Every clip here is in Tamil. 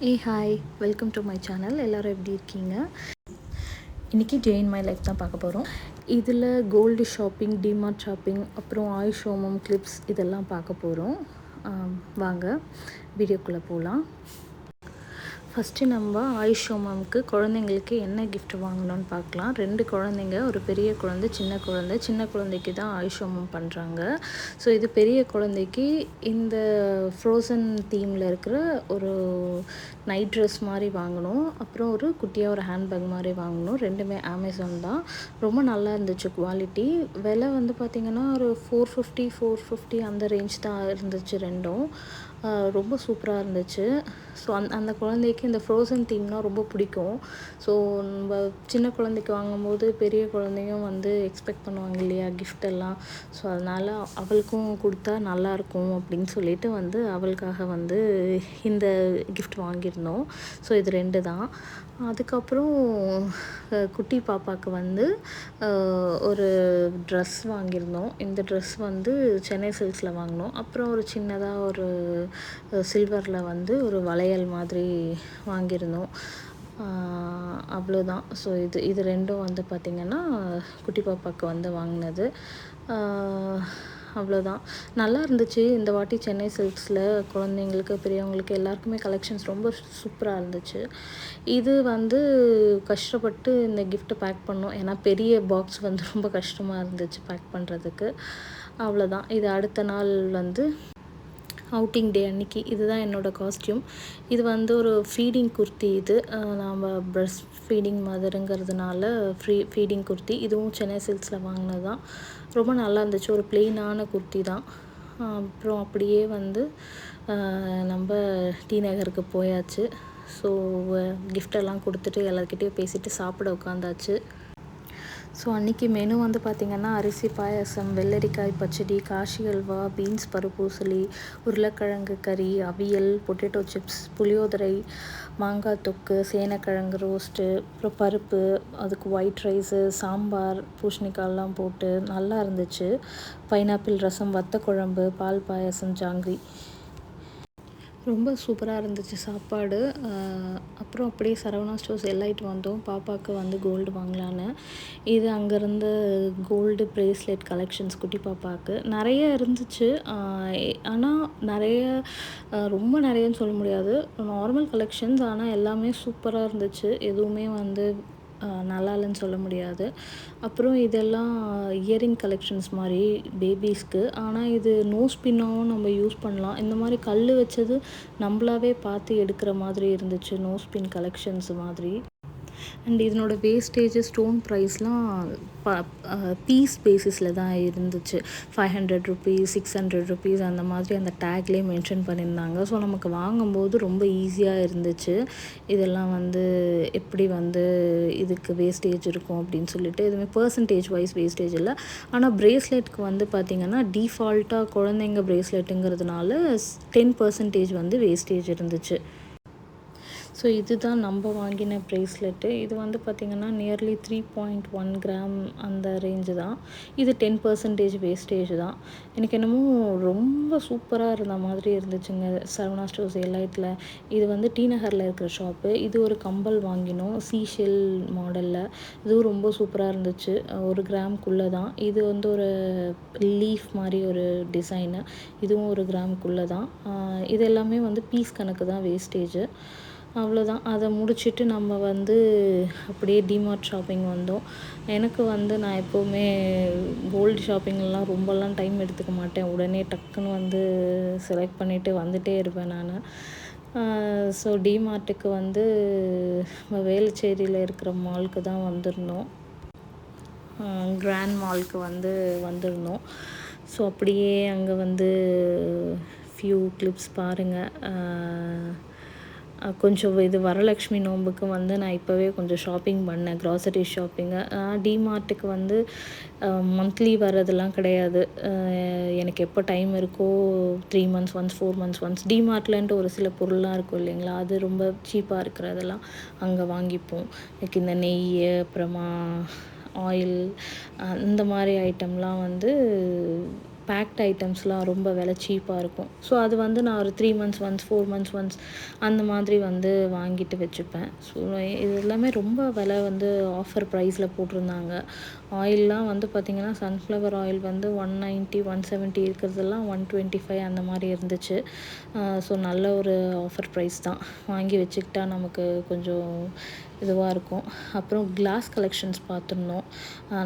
Hi, welcome to my channel. எல்லோரும் எப்படி இருக்கீங்க? இன்றைக்கி டே இன் மை லைஃப் தான் பார்க்க போகிறோம். இதில் கோல்டு ஷாப்பிங், டிமார்ட் ஷாப்பிங், அப்புறம் ஆயுஷ் ஹோமம் கிளிப்ஸ் இதெல்லாம் பார்க்க போகிறோம். வாங்க வீடியோக்குள்ளே போகலாம். ஃபஸ்ட்டு நம்ம ஆயுஷ் ஹோமம்க்கு குழந்தைங்களுக்கு என்ன கிஃப்ட் வாங்கணும்னு பார்க்கலாம். 2 குழந்தைங்க, ஒரு பெரிய குழந்தை, சின்ன குழந்தைக்கு தான் ஆயுஷ் ஹோமம் பண்ணுறாங்க. ஸோ இது பெரிய குழந்தைக்கு இந்த ஃப்ரோசன் தீமில் இருக்கிற ஒரு நைட் ட்ரெஸ் மாதிரி வாங்கணும். அப்புறம் ஒரு குட்டியாக ஒரு ஹேண்ட்பேக் மாதிரி வாங்கணும். 2மே அமேசான் தான். ரொம்ப நல்லா இருந்துச்சு குவாலிட்டி. விலை வந்து பார்த்திங்கன்னா ஒரு 450 அந்த ரேஞ்ச் தான் இருந்துச்சு 2ம். ரொம்ப சூப்பராக இருந்துச்சு. ஸோ அந்த குழந்தைக்கு இந்த ஃப்ரோசன் தீம்னால் ரொம்ப பிடிக்கும். ஸோ நம்ம சின்ன குழந்தைக்கு வாங்கும்போது பெரிய குழந்தையும் வந்து எக்ஸ்பெக்ட் பண்ணுவாங்க இல்லையா கிஃப்ட் எல்லாம். ஸோ அதனால் அவளுக்கும் கொடுத்தா நல்லாயிருக்கும் அப்படின்னு சொல்லிட்டு வந்து அவளுக்காக வந்து இந்த கிஃப்ட் வாங்கியிருந்தோம். ஸோ இது 2 தான். அதுக்கப்புறம் குட்டி பாப்பாவுக்கு வந்து ஒரு ட்ரெஸ் வாங்கியிருந்தோம். இந்த ட்ரெஸ் வந்து சென்னை சில்க்ஸில் வாங்கினோம். அப்புறம் ஒரு சின்னதாக ஒரு சில்வரில் வந்து ஒரு வளையல் மாதிரி வாங்கியிருந்தோம். அவ்வளோதான். ஸோ இது 2ம் வந்து பார்த்திங்கன்னா குட்டி பாப்பாவுக்கு வந்து வாங்கினது. அவ்வளோதான். நல்லா இருந்துச்சு. இந்த வாட்டி சென்னை சில்க்ஸில் குழந்தைங்களுக்கு, பெரியவங்களுக்கு எல்லாருக்குமே கலெக்ஷன்ஸ் ரொம்ப சூப்பராக இருந்துச்சு. இது வந்து கஷ்டப்பட்டு இந்த கிஃப்ட்டை பேக் பண்ணோம். ஏன்னா பெரிய பாக்ஸ் வந்து ரொம்ப கஷ்டமாக இருந்துச்சு பேக் பண்ணுறதுக்கு. அவ்வளோதான். இது அடுத்த நாள் வந்து அவுட்டிங் டே அன்றைக்கி. இதுதான் என்னோடய காஸ்ட்யூம். இது வந்து ஒரு ஃபீடிங் குர்த்தி. இது நாம் ப்ரெஸ்ட் ஃபீடிங் மதருங்கிறதுனால ஃபீடிங் குர்த்தி. இதுவும் சென்னை சில்க்ஸில் வாங்கினது தான். ரொம்ப நல்லா இருந்துச்சு. ஒரு ப்ளெயினான குர்த்தி தான். அப்புறம் அப்படியே வந்து நம்ம டி நகருக்கு போயாச்சு. ஸோ கிஃப்டெல்லாம் கொடுத்துட்டு எல்லாருக்கிட்டேயும் பேசிவிட்டு சாப்பிட உட்காந்தாச்சு. ஸோ அன்றைக்கி மெனு வந்து பார்த்திங்கன்னா அரிசி பாயாசம், வெள்ளரிக்காய் பச்சடி, காஷி அல்வா, பீன்ஸ் பருப்பூசலி, உருளைக்கிழங்கு கறி, அவியல், பொட்டேட்டோ சிப்ஸ், புளியோதரை, மாங்காய் தொக்கு, சேனக்கிழங்கு ரோஸ்ட்டு, அப்புறம் பருப்பு, அதுக்கு ஒயிட் ரைஸு, சாம்பார், பூசணிக்காயெல்லாம் போட்டு நல்லா இருந்துச்சு. பைனாப்பிள் ரசம், வத்த குழம்பு, பால் பாயாசம், ஜாங்கிரி. ரொம்ப சூப்பராக இருந்துச்சு சாப்பாடு. அப்புறம் அப்படியே சரவணா ஸ்டோர்ஸ் எல்லைட்டு வந்தோம். பாப்பாவுக்கு வந்து கோல்டு வாங்கலான்னு. இது அங்கேருந்து கோல்டு ப்ரேஸ்லெட் கலெக்ஷன்ஸ் குட்டி பாப்பாவுக்கு நிறைய இருந்துச்சு. ஆனால் ரொம்ப நிறையன்னு சொல்ல முடியாது. Normal collections. ஆனால் எல்லாமே சூப்பராக இருந்துச்சு. எதுவுமே வந்து நல்லா இல்லைன்னு சொல்ல முடியாது. அப்புறம் இதெல்லாம் இயரிங் கலெக்ஷன்ஸ் மாதிரி பேபிஸ்க்கு. ஆனால் இது நோஸ் பின்னாகவும் நம்ம யூஸ் பண்ணலாம். இந்த மாதிரி கல் வச்சது நம்மளாவே பார்த்து எடுக்கிற மாதிரி இருந்துச்சு. நோஸ் பின் கலெக்ஷன்ஸ் மாதிரி. அண்ட் இதனோட வேஸ்டேஜ் ஸ்டோன் ப்ரைஸ்லாம் பீஸ் பேசிஸில் தான் இருந்துச்சு. 500 ருபீஸ், 600 ருபீஸ் அந்த மாதிரி அந்த டேக்லேயே மென்ஷன் பண்ணியிருந்தாங்க. ஸோ நமக்கு வாங்கும்போது ரொம்ப ஈஸியாக இருந்துச்சு. இதெல்லாம் வந்து எப்படி வந்து இதுக்கு வேஸ்டேஜ் இருக்கும் அப்படின்னு சொல்லிட்டு. எதுவுமே பர்சன்டேஜ் வைஸ் வேஸ்டேஜ் இல்லை. ஆனால் ப்ரேஸ்லெட்க்கு வந்து பார்த்திங்கன்னா டிஃபால்ட்டாக குழந்தைங்க ப்ரேஸ்லெட்டுங்கிறதுனால 10% வந்து வேஸ்டேஜ் இருந்துச்சு. ஸோ இதுதான் நம்ம வாங்கின ப்ரேஸ்லெட்டு. இது வந்து பார்த்திங்கன்னா நியர்லி 3.1 கிராம் அந்த ரேஞ்சு தான். இது 10% வேஸ்டேஜ் தான். எனக்கு என்னமோ ரொம்ப சூப்பராக இருந்த மாதிரி இருந்துச்சுங்க சரவணா ஸ்டோர்ஸ் எல்லைட்டில். இது வந்து டி நகரில் இருக்கிற ஷாப்பு. இது ஒரு கம்பல் வாங்கினோம் சீஷெல் மாடலில். இதுவும் ரொம்ப சூப்பராக இருந்துச்சு. 1 கிராம்குள்ளே தான். இது வந்து ஒரு லீஃப் மாதிரி ஒரு டிசைனு. இதுவும் 1 கிராம்குள்ளே தான். இது எல்லாமே வந்து பீஸ் கணக்கு தான் வேஸ்டேஜு. அவ்வளோதான். அதை முடிச்சுட்டு நம்ம வந்து அப்படியே டிமார்ட் ஷாப்பிங் வந்தோம். எனக்கு வந்து நான் எப்போவுமே கோல்டு ஷாப்பிங்லாம் ரொம்பலாம் டைம் எடுத்துக்க மாட்டேன். உடனே டக்குன்னு வந்து செலக்ட் பண்ணிவிட்டு வந்துகிட்டே இருப்பேன் நான். ஸோ டிமார்ட்டுக்கு வந்து வேளச்சேரியில் இருக்கிற மாலுக்கு தான் வந்திருந்தோம். கிராண்ட் மாலுக்கு வந்து வந்திருந்தோம். ஸோ அப்படியே அங்கே வந்து ஃபியூ கிளிப்ஸ் பாருங்கள். கொஞ்சம் இது வரலக்ஷ்மி நோம்புக்கு வந்து நான் இப்போவே கொஞ்சம் ஷாப்பிங் பண்ணேன். Grocery shopping. டிமார்ட்டுக்கு வந்து மந்த்லி வர்றதெல்லாம் கிடையாது. எனக்கு எப்போ டைம் இருக்கோ 3 months ஒன்ஸ், 4 months ஒன்ஸ் டிமார்ட்லன்ட்டு ஒரு சில பொருள்லாம் இருக்கும் இல்லைங்களா, அது ரொம்ப சீப்பாக இருக்கிறதெல்லாம் அங்கே வாங்கிப்போம். எனக்கு இந்த நெய், அப்புறமா ஆயில், இந்த மாதிரி ஐட்டம்லாம் வந்து பேக்ட் ஐட்டம்ஸ்லாம் ரொம்ப விலை சீப்பாக இருக்கும். ஸோ அது வந்து நான் ஒரு 3 மந்த்ஸ் ஒன்ஸ் 4 மந்த்ஸ் ஒன்ஸ் அந்த மாதிரி வந்து வாங்கிட்டு வச்சுப்பேன். ஸோ இது எல்லாமே ரொம்ப விலை வந்து ஆஃபர் ப்ரைஸில் போட்டிருந்தாங்க. ஆயில்லாம் வந்து பார்த்திங்கன்னா சன்ஃப்ளவர் ஆயில் வந்து 190 170 இருக்கிறதெல்லாம் 125 அந்த மாதிரி இருந்துச்சு. ஸோ நல்ல ஒரு ஆஃபர் ப்ரைஸ் தான். வாங்கி வச்சுக்கிட்டா நமக்கு கொஞ்சம் இதுவாக இருக்கும். அப்புறம் கிளாஸ் கலெக்ஷன்ஸ் பார்த்துருந்தோம்.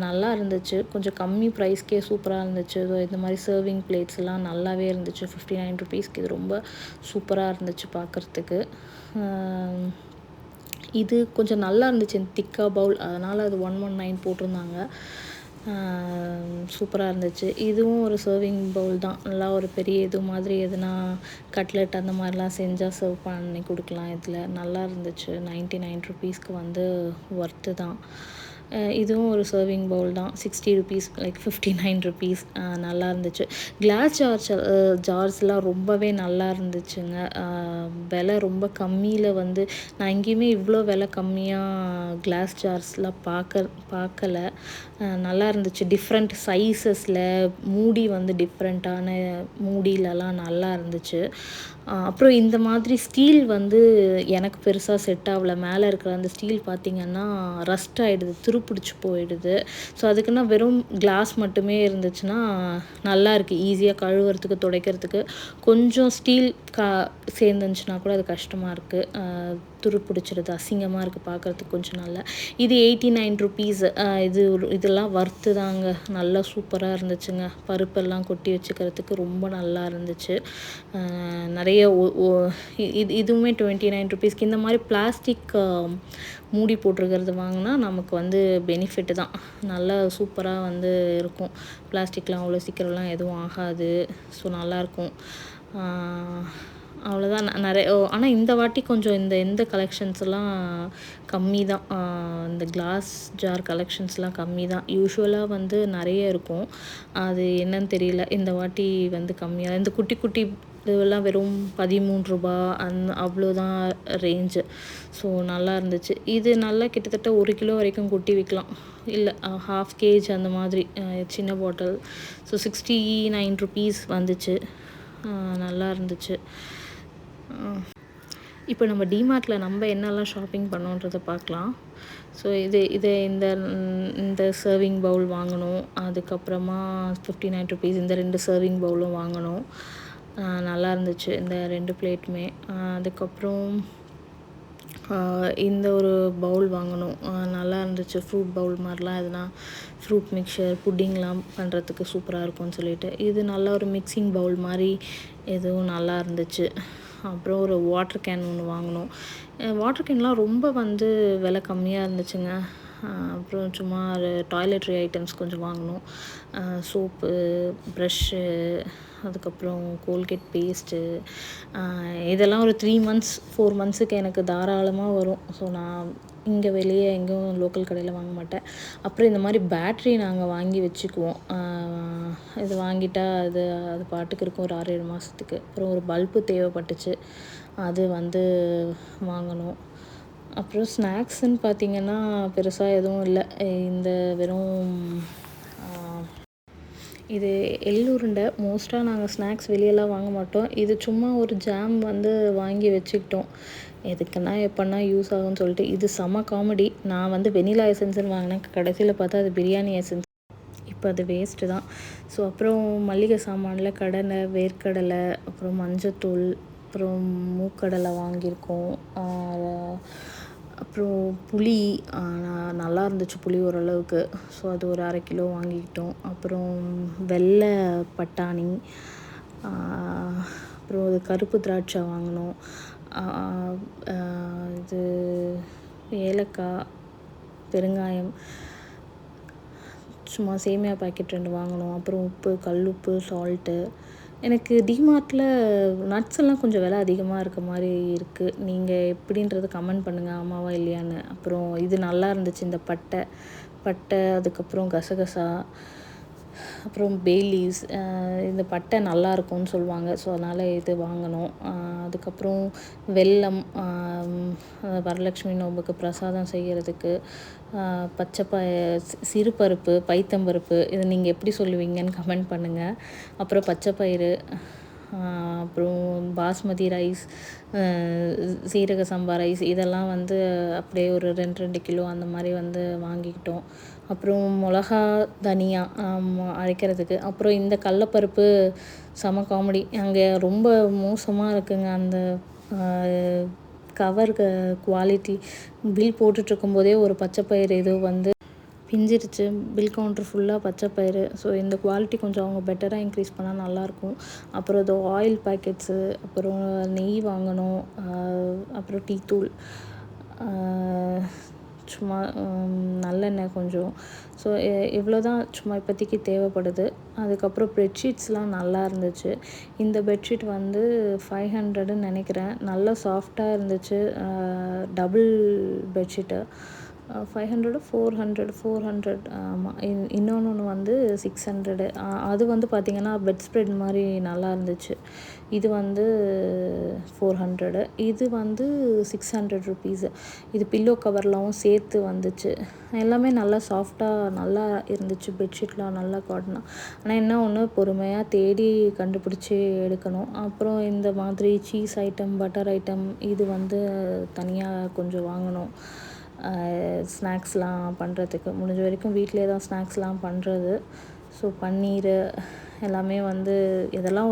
நல்லா இருந்துச்சு. கொஞ்சம் கம்மி ப்ரைஸ்க்கே சூப்பராக இருந்துச்சு. ஸோ இந்த மாதிரி சர்விங் பிளேட்ஸ் எல்லாம் நல்லாவே இருந்துச்சு. 59 ருபீஸ்க்கு இது ரொம்ப சூப்பராக இருந்துச்சு பார்க்குறதுக்கு. இது கொஞ்சம் நல்லா இருந்துச்சு திக்கா பவுல், அதனால் அது 119 போட்டிருந்தாங்க. சூப்பராக இருந்துச்சு. இதுவும் ஒரு சர்விங் பவுல் தான். நல்லா ஒரு பெரிய இது மாதிரி எதுனா கட்லெட் அந்த மாதிரிலாம் செஞ்சால் சர்வ் பண்ணி கொடுக்கலாம். இதில் நல்லா இருந்துச்சு. 99 ருபீஸ்க்கு வந்து ஒர்த்து தான். இதுவும் ஒரு சர்விங் பவுல் தான். 60 ருபீஸ் லைக் 59 ருபீஸ். நல்லா இருந்துச்சு. கிளாஸ் ஜார்ஸ்லாம் ரொம்பவே நல்லா இருந்துச்சுங்க. விலை ரொம்ப கம்மியில் வந்து நான் எங்கேயுமே இவ்வளோ விலை கம்மியாக கிளாஸ் ஜார்ஸ்லாம் பார்க்கல. நல்லா இருந்துச்சு. டிஃப்ரெண்ட் சைஸஸில் மூடி வந்து டிஃப்ரெண்ட்டான மூடியிலலாம் நல்லா இருந்துச்சு. அப்புறம் இந்த மாதிரி ஸ்டீல் வந்து எனக்கு பெருசாக செட் ஆகல. மேலே இருக்கிற அந்த ஸ்டீல் பார்த்திங்கன்னா ரஸ்ட் ஆகிடுது, துருப்பிடிச்சு போயிடுது. ஸோ அதுக்குன்னா வெறும் கிளாஸ் மட்டுமே இருந்துச்சுன்னா நல்லா இருக்குது. ஈஸியாக கழுவுறதுக்கு துடைக்கிறதுக்கு. கொஞ்சம் ஸ்டீல் சேர்ந்துச்சுன்னா கூட அது கஷ்டமாக இருக்குது. துருப்பிடிச்சிடுது, அசிங்கமாக இருக்குது பார்க்குறதுக்கு கொஞ்சம் நல்லா. இது 89 ருபீஸ். இதெல்லாம் வர்த்து தாங்க. நல்லா சூப்பராக இருந்துச்சுங்க. பருப்பெல்லாம் கொட்டி வச்சுக்கிறதுக்கு ரொம்ப நல்லா இருந்துச்சு. நிறைய இதுவுமே 29 ருபீஸ்க்கு. இந்த மாதிரி பிளாஸ்டிக் மூடி போட்டிருக்கிறது வாங்கினா நமக்கு வந்து பெனிஃபிட்டு தான். நல்லா சூப்பராக வந்து இருக்கும். பிளாஸ்டிக்லாம் அவ்வளோ சீக்கிரம்லாம் எதுவும் ஆகாது. ஸோ நல்லாயிருக்கும். அவ்வளோதான். ஆனால் இந்த வாட்டி கொஞ்சம் இந்த கலெக்ஷன்ஸ் எல்லாம் கம்மி தான். இந்த கிளாஸ் ஜார் கலெக்ஷன்ஸ்லாம் கம்மி தான். யூஷுவலாக வந்து நிறைய இருக்கும். அது என்னன்னு தெரியல, இந்த வாட்டி வந்து கம்மியாக. இந்த குட்டி குட்டி இதுவெல்லாம் வெறும் 13 ரூபா அவ்வளோதான் ரேஞ்சு. ஸோ நல்லா இருந்துச்சு. இது நல்லா கிட்டத்தட்ட 1 கிலோ வரைக்கும் கொட்டி விற்கலாம். இல்லை, 1/2 kg அந்த மாதிரி சின்ன பாட்டில். ஸோ 69 ருபீஸ் வந்துச்சு. நல்லா இருந்துச்சு. இப்போ நம்ம டிமார்ட்டில் நம்ம என்னெல்லாம் ஷாப்பிங் பண்ணோன்றதை பார்க்கலாம். ஸோ இந்த சர்விங் பவுல் வாங்கணும். அதுக்கப்புறமா 59 ருபீஸ் இந்த 2 சர்விங் பவுலும் வாங்கணும். நல்லா இருந்துச்சு இந்த 2 பிளேட்டுமே. அதுக்கப்புறம் இந்த ஒரு பவுல் வாங்கணும். நல்லா இருந்துச்சு. ஃப்ரூட் பவுல் மாதிரிலாம் எதுனா ஃப்ரூட் மிக்சர் புட்டிங்லாம் பண்ணுறதுக்கு சூப்பராக இருக்கும்னு சொல்லிட்டு இது நல்ல ஒரு மிக்சிங் பவுல் மாதிரி எதுவும் நல்லா இருந்துச்சு. அப்புறம் ஒரு வாட்டர் கேன் ஒன்று வாங்கினோம். வாட்டர் கேன்லாம் ரொம்ப வந்து விலை கம்மியாக இருந்துச்சுங்க. அப்புறம் சும்மா டாய்லெட்ரி ஐட்டம்ஸ் கொஞ்சம் வாங்கினோம். சோப்பு, ப்ரஷ்ஷு, அதுக்கப்புறம் கோல்கேட் பேஸ்ட்டு. இதெல்லாம் ஒரு 3 மந்த்ஸ் 4 மந்த்ஸுக்கு எனக்கு தாராளமாக வரும். ஸோ நான் இங்கே வெளியே எங்கேயும் லோக்கல் கடையில் வாங்க மாட்டேன். அப்புறம் இந்த மாதிரி பேட்ரி நாங்கள் வாங்கி வச்சுக்குவோம். இது வாங்கிட்டா அது பாட்டுக்கு இருக்கும் ஒரு 6-7 மாதத்துக்கு. அப்புறம் ஒரு பல்பு தேவைப்பட்டுச்சு, அது வந்து வாங்கணும். அப்புறம் ஸ்நாக்ஸுன்னு பார்த்திங்கன்னா பெருசாக எதுவும் இல்லை. இந்த வெறும் இது எள்ளுருண்டை. மோஸ்ட்டாக நாங்கள் ஸ்நாக்ஸ் வெளியெல்லாம் வாங்க மாட்டோம். இது சும்மா ஒரு ஜாம் வந்து வாங்கி வச்சுக்கிட்டோம், எதுக்குன்னா எப்போன்னா யூஸ் ஆகும்னு சொல்லிட்டு. இது செம காமெடி. நான் வந்து வெனிலா எசன்ஸ்ன்னு வாங்கினேன், கடைசியில் பார்த்தா அது பிரியாணி எசன்ஸ். இப்போ அது வேஸ்ட்டு தான். ஸோ அப்புறம் மளிகை சாமானில் கடலை, வேர்க்கடலை, அப்புறம் மஞ்சத்தூள், அப்புறம் மூக்கடலை வாங்கியிருக்கோம். அப்புறம் புளி நல்லா இருந்துச்சு, புளி ஓரளவுக்கு. ஸோ அது ஒரு 1/2 கிலோ வாங்கிக்கிட்டோம். அப்புறம் வெள்ளை பட்டாணி, அப்புறம் இது கருப்பு திராட்சை வாங்கினோம். இது ஏலக்காய், பெருங்காயம், சும்மா சேமியா பாக்கெட் 2 வாங்கினோம். அப்புறம் உப்பு, கல்லுப்பு, சால்ட்டு. எனக்கு டிமார்ட்டில் நட்ஸ் எல்லாம் கொஞ்சம் விலை அதிகமாக இருக்க மாதிரி இருக்குது. நீங்கள் எப்படின்றது கமெண்ட் பண்ணுங்கள், ஆமாவா இல்லையான்னு. அப்புறம் இது நல்லா இருந்துச்சு, இந்த பட்டை, அதுக்கப்புறம் கசகசா, அப்புறம் பே லீவ்ஸ், இந்த பட்டை நல்லாயிருக்கும்னு சொல்லுவாங்க. ஸோ அதனால் இது வாங்கினோம். அதுக்கப்புறம் வெல்லம், வரலட்சுமி நோம்புக்கு பிரசாதம் செய்கிறதுக்கு, பச்சை சிறுபருப்பு, பைத்தம்பருப்பு, இதை நீங்கள் எப்படி சொல்லுவீங்கன்னு கமெண்ட் பண்ணுங்கள். அப்புறம் பச்சை பயிறு, அப்புறம் பாஸ்மதி ரைஸ், சீரக சம்பா ரைஸ், இதெல்லாம் வந்து அப்படியே ஒரு 2 கிலோ அந்த மாதிரி வந்து வாங்கிக்கிட்டோம். அப்புறம் மிளகா, தனியா அரைக்கிறதுக்கு. அப்புறம் இந்த கடலப்பருப்பு செம காமெடி. அங்கே ரொம்ப மோசமாக இருக்குங்க அந்த கவர் குவாலிட்டி. பில் போட்டுட்ருக்கும்போதே ஒரு பச்சை பயிறு ஏதோ வந்து பிஞ்சிருச்சு. பில் கவுண்டர் ஃபுல்லாக பச்சை பயிறு. ஸோ இந்த குவாலிட்டி கொஞ்சம் அவங்க பெட்டராக இன்க்ரீஸ் பண்ணால் நல்லாயிருக்கும். அப்புறம் இது ஆயில் பேக்கெட்ஸு, அப்புறம் நெய் வாங்கணும், அப்புறம் டீ தூள், சும்மா நல்லெண்ணெய் கொஞ்சம். ஸோ இவ்வளோ தான் சும்மா இப்போதைக்கு தேவைப்படுது. அதுக்கப்புறம் பெட்ஷீட்ஸ்லாம் நல்லா இருந்துச்சு. இந்த பெட்ஷீட் வந்து 500ன்னு நினைக்கிறேன். நல்லா சாஃப்டாக இருந்துச்சு. டபுள் பெட்ஷீட்டு 500 400 ஆமாம். இன்னொன்று வந்து 600. அது வந்து பார்த்திங்கன்னா பெட் ஸ்ப்ரெட் மாதிரி நல்லா இருந்துச்சு. இது வந்து 400. இது வந்து 600 ருபீஸு. இது பில்லோ கவர்லாவும் சேர்த்து வந்துச்சு. எல்லாமே நல்லா சாஃப்டாக நல்லா இருந்துச்சு. பெட்ஷீட்லாம் நல்லா காட்டணும். ஆனால் என்ன ஒன்று, பொறுமையாக தேடி கண்டுபிடிச்சி எடுக்கணும். அப்புறம் இந்த மாதிரி சீஸ் ஐட்டம், பட்டர் ஐட்டம், இது வந்து தனியாக கொஞ்சம் வாங்கணும். ஸ்நாக்ஸ்லாம் பண்ணுறதுக்கு முடிஞ்ச வரைக்கும் வீட்டிலே தான் ஸ்நாக்ஸ்லாம் பண்ணுறது. ஸோ பன்னீர் எல்லாமே வந்து எதெல்லாம்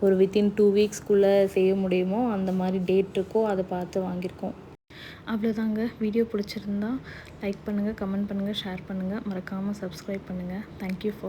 ஒரு வித்தின் 2 வீக்ஸ்க்குள்ளே செய்ய முடியுமோ அந்த மாதிரி டேட் இருக்கோ அதை பார்த்து வாங்கியிருக்கோம். அவ்வளோதாங்க. வீடியோ பிடிச்சிருந்தா லைக் பண்ணுங்கள், கமெண்ட் பண்ணுங்கள், ஷேர் பண்ணுங்கள். மறக்காமல் சப்ஸ்கிரைப் பண்ணுங்கள். Thank you for